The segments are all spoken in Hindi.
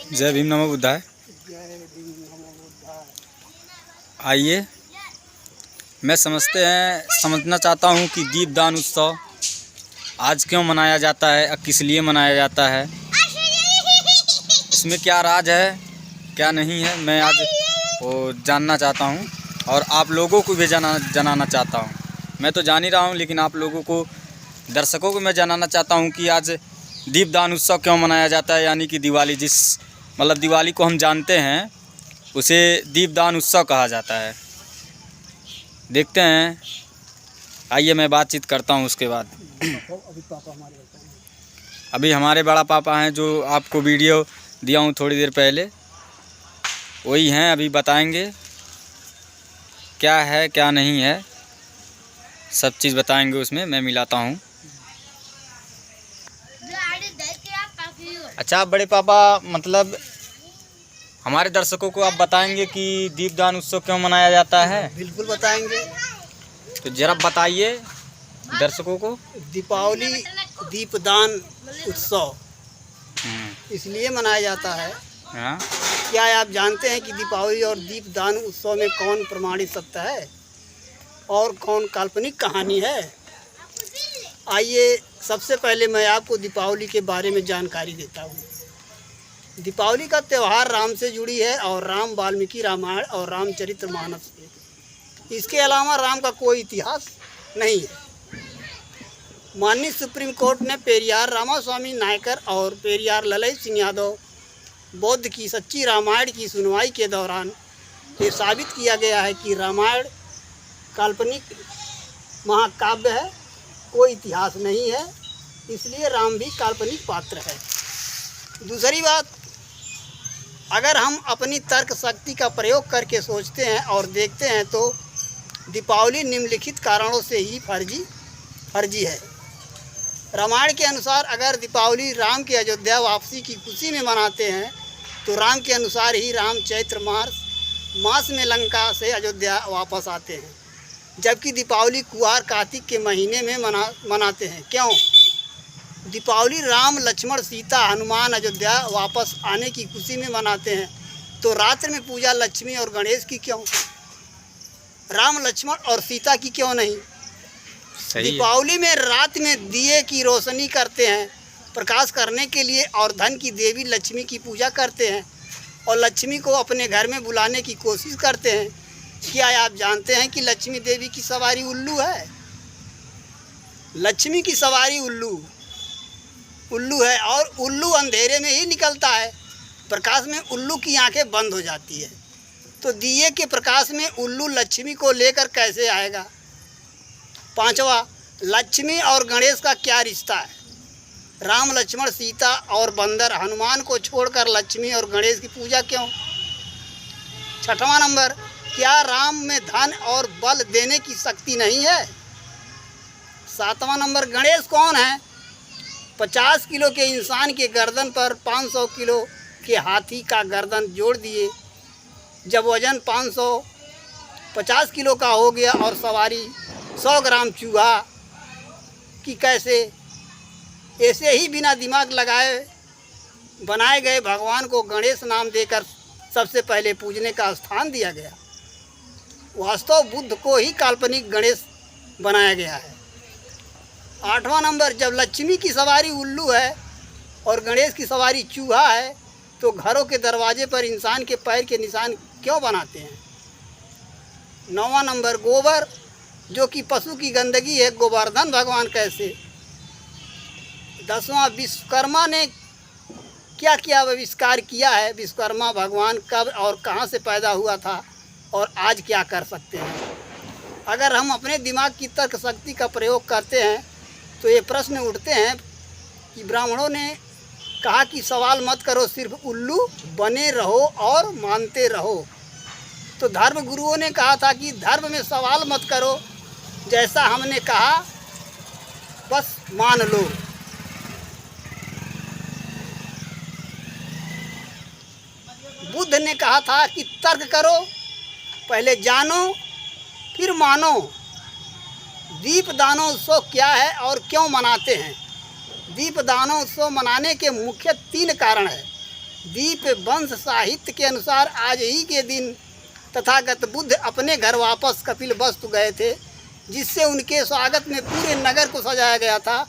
जय भीम नमो बुद्धाय। जय भीम नमो बुद्धाय। आइए, मैं समझना चाहता हूँ कि दीपदान उत्सव आज क्यों मनाया जाता है और किस लिए मनाया जाता है, इसमें क्या राज है क्या नहीं है, मैं आज वो जानना चाहता हूँ और आप लोगों को भी जानना चाहता हूँ। मैं तो जान ही रहा हूँ, लेकिन आप लोगों को, दर्शकों को मैं जानना चाहता हूँ कि आज दीपदान उत्सव क्यों मनाया जाता है। यानी कि दिवाली, दिवाली को हम जानते हैं, उसे दीपदान उत्सव कहा जाता है। देखते हैं, आइए मैं बातचीत करता हूँ उसके बाद। अभी हमारे बड़ा पापा हैं जो आपको वीडियो दिया हूँ थोड़ी देर पहले, वही हैं, अभी बताएंगे क्या है क्या नहीं है, सब चीज़ बताएंगे। उसमें मैं मिलाता हूँ। अच्छा, आप बड़े पापा हमारे दर्शकों को आप बताएंगे कि दीपदान उत्सव क्यों मनाया जाता है? बिल्कुल बताएंगे। तो जरा बताइए दर्शकों को। दीपावली दीपदान उत्सव इसलिए मनाया जाता है। हाँ? क्या आप जानते हैं कि दीपावली और दीपदान उत्सव में कौन प्रमाणित सत्य है और कौन काल्पनिक कहानी है? आइए, सबसे पहले मैं आपको दीपावली के बारे में जानकारी देता हूँ। दीपावली का त्यौहार राम से जुड़ी है और राम वाल्मीकि रामायण और रामचरितमानस से। इसके अलावा राम का कोई इतिहास नहीं है। माननीय सुप्रीम कोर्ट ने पेरियार रामास्वामी नायकर और पेरियार ललित सिंह यादव बौद्ध की सच्ची रामायण की सुनवाई के दौरान ये साबित किया गया है कि रामायण काल्पनिक महाकाव्य है, कोई इतिहास नहीं है, इसलिए राम भी काल्पनिक पात्र है। दूसरी बात, अगर हम अपनी तर्क शक्ति का प्रयोग करके सोचते हैं और देखते हैं तो दीपावली निम्नलिखित कारणों से ही फर्जी है। रामायण के अनुसार अगर दीपावली राम की अयोध्या वापसी की खुशी में मनाते हैं तो राम के अनुसार ही राम चैत्र मास में लंका से अयोध्या वापस आते हैं, जबकि दीपावली कुआर कार्तिक के महीने में मनाते हैं। क्यों? दीपावली राम लक्ष्मण सीता हनुमान अयोध्या वापस आने की खुशी में मनाते हैं, तो रात्रि में पूजा लक्ष्मी और गणेश की क्यों? राम लक्ष्मण और सीता की क्यों नहीं? दीपावली में रात में दिए की रोशनी करते हैं प्रकाश करने के लिए और धन की देवी लक्ष्मी की पूजा करते हैं और लक्ष्मी को अपने घर में बुलाने की कोशिश करते हैं। क्या आप जानते हैं कि लक्ष्मी देवी की सवारी उल्लू है? लक्ष्मी की सवारी उल्लू है और उल्लू अंधेरे में ही निकलता है, प्रकाश में उल्लू की आंखें बंद हो जाती है। तो दिए के प्रकाश में उल्लू लक्ष्मी को लेकर कैसे आएगा? पांचवा, लक्ष्मी और गणेश का क्या रिश्ता है? राम लक्ष्मण सीता और बंदर हनुमान को छोड़कर लक्ष्मी और गणेश की पूजा क्यों? छठवां नंबर, क्या राम में धन और बल देने की शक्ति नहीं है? सातवां नंबर, गणेश कौन है? 50 किलो के इंसान के गर्दन पर 500 किलो के हाथी का गर्दन जोड़ दिए। जब वजन 550 किलो का हो गया और सवारी 100 ग्राम चूहा की कैसे? ऐसे ही बिना दिमाग लगाए बनाए गए भगवान को गणेश नाम देकर सबसे पहले पूजने का स्थान दिया गया। वास्तव बुद्ध को ही काल्पनिक गणेश बनाया गया है। आठवां नंबर, जब लक्ष्मी की सवारी उल्लू है और गणेश की सवारी चूहा है, तो घरों के दरवाजे पर इंसान के पैर के निशान क्यों बनाते हैं? नौवां नंबर, गोबर जो कि पशु की गंदगी है, गोवर्धन भगवान कैसे? 10वां, विश्वकर्मा ने क्या क्या आविष्कार किया है? विश्वकर्मा भगवान कब और कहां से पैदा हुआ था और आज क्या कर सकते हैं? अगर हम अपने दिमाग की तर्क शक्ति का प्रयोग करते हैं तो ये प्रश्न उठते हैं कि ब्राह्मणों ने कहा कि सवाल मत करो, सिर्फ उल्लू बने रहो और मानते रहो। तो धर्म गुरुओं ने कहा था कि धर्म में सवाल मत करो, जैसा हमने कहा बस मान लो। बुद्ध ने कहा था कि तर्क करो, पहले जानो फिर मानो। दीपदानोत्सव क्या है और क्यों मनाते हैं? दीपदानोत्सव मनाने के मुख्य 3 कारण हैं। दीप वंश साहित्य के अनुसार आज ही के दिन तथागत बुद्ध अपने घर वापस कपिलवस्तु गए थे, जिससे उनके स्वागत में पूरे नगर को सजाया गया था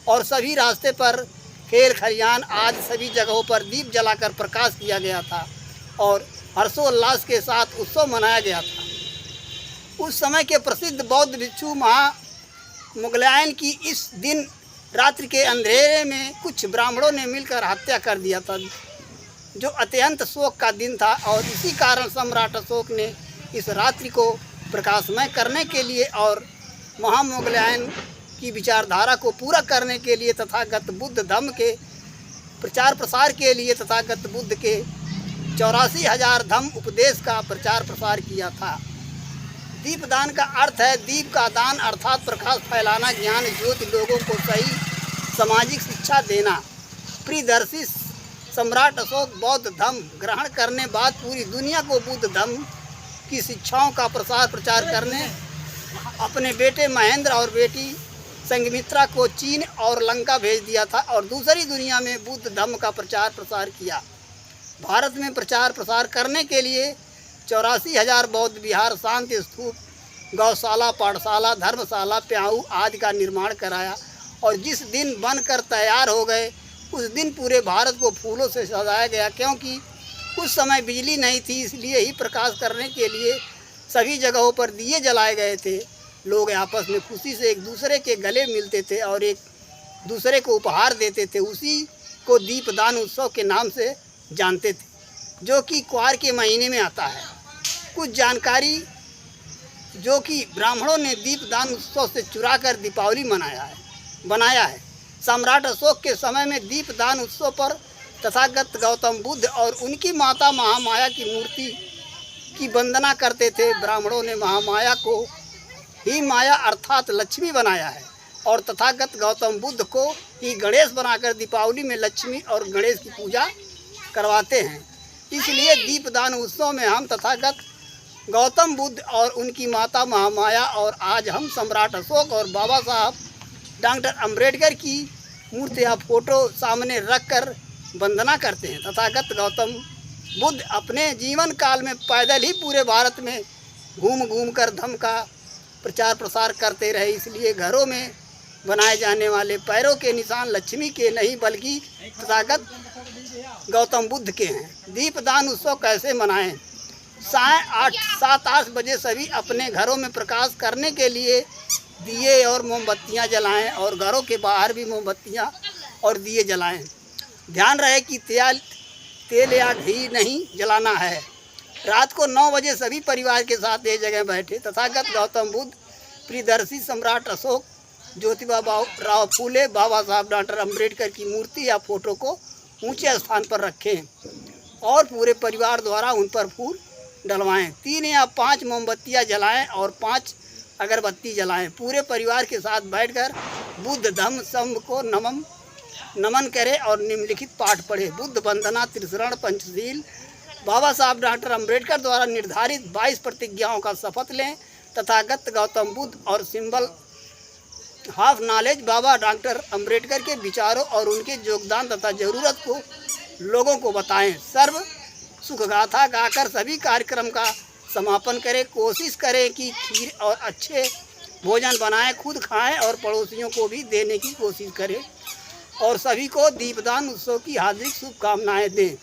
और सभी रास्ते पर खेल खलियान आदि सभी जगहों पर दीप जलाकर प्रकाश किया गया था और हर्षोल्लास के साथ उत्सव मनाया गया था। उस समय के प्रसिद्ध बौद्ध भिक्षु मुगलायन की इस दिन रात्रि के अंधेरे में कुछ ब्राह्मणों ने मिलकर हत्या कर दिया था, जो अत्यंत शोक का दिन था। और इसी कारण सम्राट अशोक ने इस रात्रि को प्रकाशमय करने के लिए और महामोगलायन की विचारधारा को पूरा करने के लिए तथागत बुद्ध धम्म के प्रचार प्रसार के लिए तथागत बुद्ध के 84,000 धम्म उपदेश का प्रचार प्रसार किया था। दीपदान का अर्थ है दीप का दान, अर्थात प्रकाश फैलाना, ज्ञान ज्योति लोगों को सही सामाजिक शिक्षा देना। प्रियदर्शी सम्राट अशोक बौद्ध धम्म ग्रहण करने बाद पूरी दुनिया को बुद्ध धम्म की शिक्षाओं का प्रसार प्रचार करने अपने बेटे महेंद्र और बेटी संघमित्रा को चीन और लंका भेज दिया था और दूसरी दुनिया में बुद्ध धम्म का प्रचार प्रसार किया। भारत में प्रचार प्रसार करने के लिए 84,000 बौद्ध विहार, शांति स्तूप, गौशाला, पाठशाला, धर्मशाला, प्याऊ आदि का निर्माण कराया और जिस दिन बनकर तैयार हो गए उस दिन पूरे भारत को फूलों से सजाया गया। क्योंकि उस समय बिजली नहीं थी, इसलिए ही प्रकाश करने के लिए सभी जगहों पर दिए जलाए गए थे। लोग आपस में खुशी से एक दूसरे के गले मिलते थे और एक दूसरे को उपहार देते थे। उसी को दीपदान उत्सव के नाम से जानते थे, जो कि क्वार के महीने में आता है। कुछ जानकारी जो कि ब्राह्मणों ने दीपदान उत्सव से चुरा कर दीपावली बनाया है। सम्राट अशोक के समय में दीपदान उत्सव पर तथागत गौतम बुद्ध और उनकी माता महामाया की मूर्ति की वंदना करते थे। ब्राह्मणों ने महामाया को ही माया अर्थात लक्ष्मी बनाया है और तथागत गौतम बुद्ध को ही गणेश बनाकर दीपावली में लक्ष्मी और गणेश की पूजा करवाते हैं। इसलिए दीपदान उत्सव में हम तथागत गौतम बुद्ध और उनकी माता महामाया और आज हम सम्राट अशोक और बाबा साहब डॉक्टर अम्बेडकर की मूर्ति या फोटो सामने रखकर वंदना करते हैं। तथागत गौतम बुद्ध अपने जीवन काल में पैदल ही पूरे भारत में घूम कर धम्म का प्रचार प्रसार करते रहे। इसलिए घरों में बनाए जाने वाले पैरों के निशान लक्ष्मी के नहीं बल्कि तथागत गौतम बुद्ध के हैं। दीपदान उत्सव कैसे मनाएं? साय 7-8 बजे सभी अपने घरों में प्रकाश करने के लिए दिए और मोमबत्तियां जलाएं और घरों के बाहर भी मोमबत्तियां और दिए जलाएं। ध्यान रहे कि तेल या घी नहीं जलाना है। रात को 9 बजे सभी परिवार के साथ एक जगह बैठे तथागत गौतम बुद्ध, प्रियदर्शी सम्राट अशोक, ज्योतिबा राव फूले, बाबा साहब डॉक्टर अम्बेडकर की मूर्ति या फोटो को ऊंचे स्थान पर रखें और पूरे परिवार द्वारा उन पर फूल डलवाएं। 3 या 5 मोमबत्तियां जलाएं और 5 अगरबत्ती जलाएं। पूरे परिवार के साथ बैठकर बुद्ध धम्म संघ को नमन करें और निम्नलिखित पाठ पढ़े। बुद्ध वंदना, त्रिशरण, पंचशील, बाबा साहब डॉक्टर अम्बेडकर द्वारा निर्धारित 22 प्रतिज्ञाओं का शपथ लें। तथागत गौतम बुद्ध और सिंबल हाफ नॉलेज बाबा डॉक्टर अम्बेडकर के विचारों और उनके योगदान तथा ज़रूरत को लोगों को बताएं। सर्व सुख गाथा गाकर सभी कार्यक्रम का समापन करें। कोशिश करें कि खीर और अच्छे भोजन बनाएं, खुद खाएं और पड़ोसियों को भी देने की कोशिश करें और सभी को दीपदान उत्सव की हार्दिक शुभकामनाएं दें।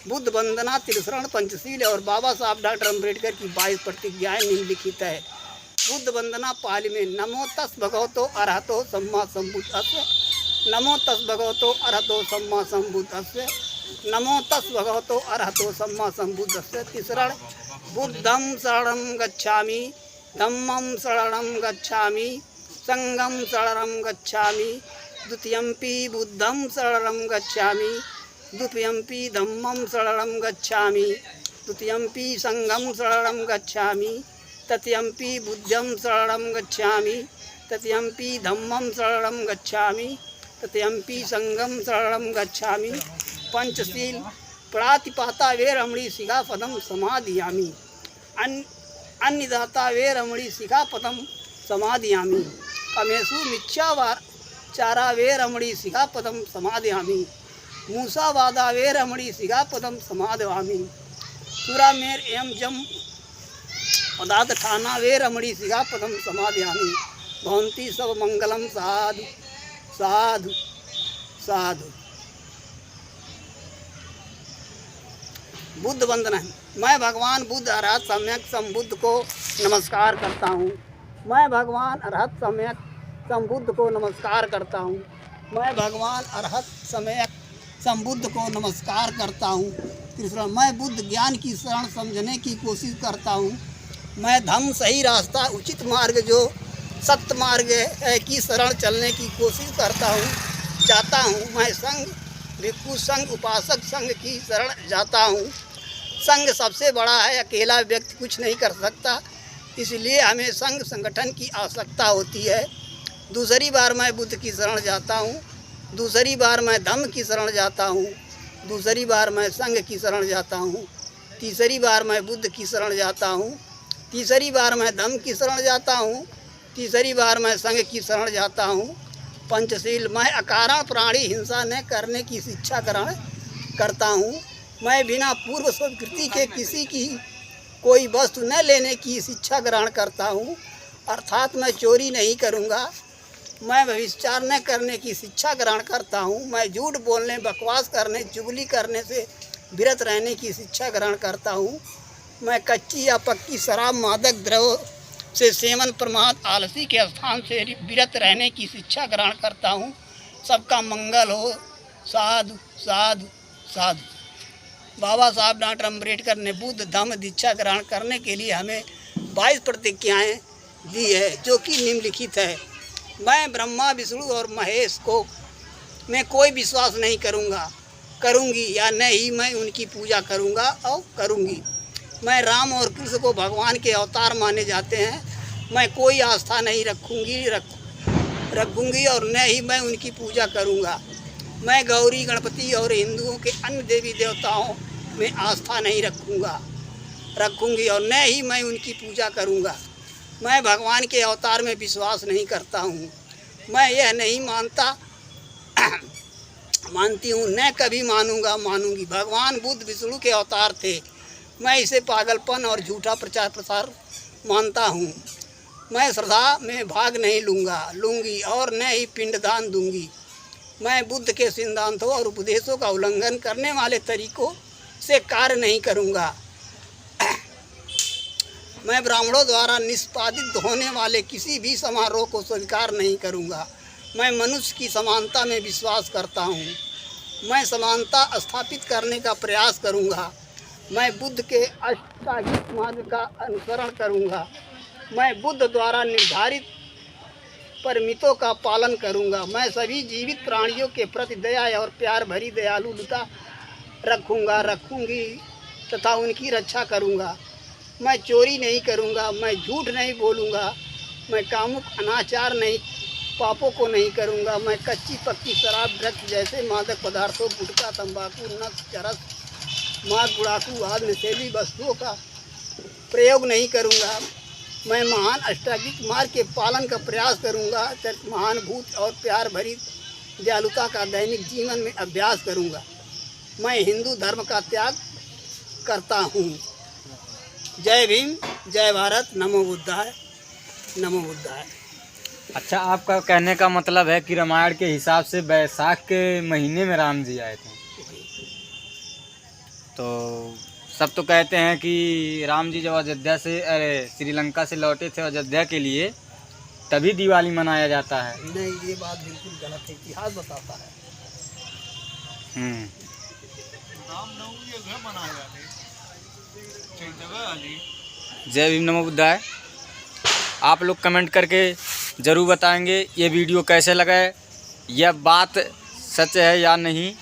बुद्ध वंदना, त्रिशरण, पंचशील और बाबा साहब डॉक्टर अम्बेडकर की 22 प्रतिज्ञाएं निम्नलिखित है। बुद्ध वंदना पाली में नमो तस् भगवतो अरहतो सम्मा सम्बुद्धस्य, नमो तस् भगवतो अरहतो सम्मा सम्बुद्धस्य, नमो तस् भगवतो अरहतो सम्मा सम्बुद्धस्य। त्रिशरण बुद्धं शरणं गच्छामि, धम्मं शरणं गच्छामि, संघं शरणं गच्छामि, द्वितीयंपि बुद्धं शरणं गच्छामि, द्वितीयंपि धम्मं शरणं गच्छामि, द्वितीयंपि संघं शरणं गच्छामि, तृतीयंपि बुद्धं शरणं गच्छामि, तृतीयंपि धम्मं शरणं गच्छामि, तृतीयंपि संघं शरणं गच्छामि। पंचशील प्रातिपाता वे रमणी शिखापदम समाधियामी, अन्नदाता वे रमणी शिखापदम समाधियामी, कमेशु मिच्छावार चारा वे रमणी शिखापदम समाधियामी, मूसा वादावे रमणी सिगा पदम समाधवामी सुरा मेर एम जम पदार्थ ठाना वे रमणी सिगा पदम समाधयामी भवंती सब मंगलम साधु साधु साधु। बुद्ध वंदना। मैं भगवान बुद्ध अरहत सम्यक संबुद्ध को नमस्कार करता हूँ। मैं भगवान अरहत सम्यक संबुद्ध को नमस्कार करता हूँ। मैं भगवान अरहत सम्यक संबुद्ध को नमस्कार करता हूँ। तीसरा, मैं बुद्ध ज्ञान की शरण समझने की कोशिश करता हूँ। मैं धम्म सही रास्ता उचित मार्ग जो सत्य मार्ग है की शरण चलने की कोशिश करता हूँ जाता हूँ। मैं संघ भिक्षु संघ उपासक संघ की शरण जाता हूँ। संघ सबसे बड़ा है, अकेला व्यक्ति कुछ नहीं कर सकता, इसलिए हमें संघ संगठन की आवश्यकता होती है। दूसरी बार मैं बुद्ध की शरण जाता हूँ। दूसरी बार मैं धम्म की शरण जाता हूँ। दूसरी बार मैं संघ की शरण जाता हूँ। तीसरी बार मैं बुद्ध की शरण जाता हूँ। तीसरी बार मैं धम्म की शरण जाता हूँ। तीसरी बार मैं संघ की शरण जाता हूँ। पंचशील, मैं अकारण प्राणी हिंसा न करने की शिक्षा ग्रहण करता हूँ। मैं बिना पूर्व स्वीकृति के किसी की कोई वस्तु न लेने की शिक्षा ग्रहण करता हूँ, अर्थात मैं चोरी नहीं करूँगा। मैं व्यभिचार न करने की शिक्षा ग्रहण करता हूँ। मैं झूठ बोलने, बकवास करने, चुगली करने से विरत रहने की शिक्षा ग्रहण करता हूँ। मैं कच्ची या पक्की शराब, मादक द्रव्य से सेवन, प्रमाद, आलसी के स्थान से विरत रहने की शिक्षा ग्रहण करता हूँ। सबका मंगल हो। साधु साधु साधु। बाबा साहब डॉक्टर अम्बेडकर ने बुद्ध धम्म दीक्षा ग्रहण करने के लिए हमें 22 प्रतिज्ञाएँ दी है, जो कि निम्नलिखित है। मैं ब्रह्मा, विष्णु और महेश को मैं कोई विश्वास नहीं करूँगी या न ही मैं उनकी पूजा करूँगा और करूँगी। मैं राम और कृष्ण को भगवान के अवतार माने जाते हैं। मैं कोई आस्था नहीं रखूँगी और न ही मैं उनकी पूजा करूँगा। मैं गौरी, गणपति और हिंदुओं के अन्य देवी देवताओं में आस्था नहीं रखूँगी और न ही मैं उनकी पूजा करूँगा। मैं भगवान के अवतार में विश्वास नहीं करता हूँ। मैं यह नहीं मानती हूँ, न कभी मानूंगी। भगवान बुद्ध विष्णु के अवतार थे। मैं इसे पागलपन और झूठा प्रचार प्रसार मानता हूँ। मैं श्रद्धा में भाग नहीं लूँगी और न ही पिंडदान दूँगी। मैं बुद्ध के सिद्धांतों और उपदेशों का उल्लंघन करने वाले तरीकों से कार्य नहीं करूँगा। मैं ब्राह्मणों द्वारा निष्पादित होने वाले किसी भी समारोह को स्वीकार नहीं करूँगा। मैं मनुष्य की समानता में विश्वास करता हूँ। मैं समानता स्थापित करने का प्रयास करूँगा। मैं बुद्ध के अष्टांगिक मार्ग का अनुसरण करूँगा। मैं बुद्ध द्वारा निर्धारित परमितों का पालन करूँगा। मैं सभी जीवित प्राणियों के प्रति दया और प्यार भरी दयालुता रखूँगी तथा उनकी रक्षा करूँगा। मैं चोरी नहीं करूँगा। मैं झूठ नहीं बोलूँगा। मैं कामुक अनाचार नहीं, पापों को नहीं करूँगा। मैं कच्ची पक्की शराब, ड्रग्स जैसे मादक पदार्थों, गुटखा, तंबाकू, नशा, चरस, मांस, गुड़ाकू आदि नशीली वस्तुओं का प्रयोग नहीं करूँगा। मैं महान अष्टांगिक मार्ग के पालन का प्रयास करूँगा। महान भूत और प्यार भरी दयालुता का दैनिक जीवन में अभ्यास करूँगा। मैं हिंदू धर्म का त्याग करता हूँ। जय भीम, जय भारत, नमो बुद्धाय, नमो बुद्धाय। अच्छा, आपका कहने का मतलब है कि रामायण के हिसाब से बैसाख के महीने में राम जी आए थे। तो सब तो कहते हैं कि राम जी जब अयोध्या से श्रीलंका से लौटे थे अयोध्या के लिए, तभी दिवाली मनाया जाता है। नहीं, ये बात बिल्कुल गलत है। इतिहास बताता है। जय भीम, नमो बुद्धाय। आप लोग कमेंट करके ज़रूर बताएंगे ये वीडियो कैसे लगा है, यह बात सच है या नहीं।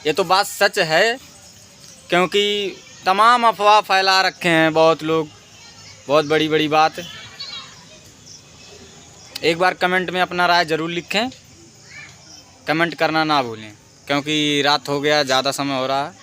ये तो बात सच है, क्योंकि तमाम अफवाह फैला रखे हैं बहुत लोग, बहुत बड़ी बड़ी बात। एक बार कमेंट में अपना राय ज़रूर लिखें, कमेंट करना ना भूलें, क्योंकि रात हो गया, ज़्यादा समय हो रहा है।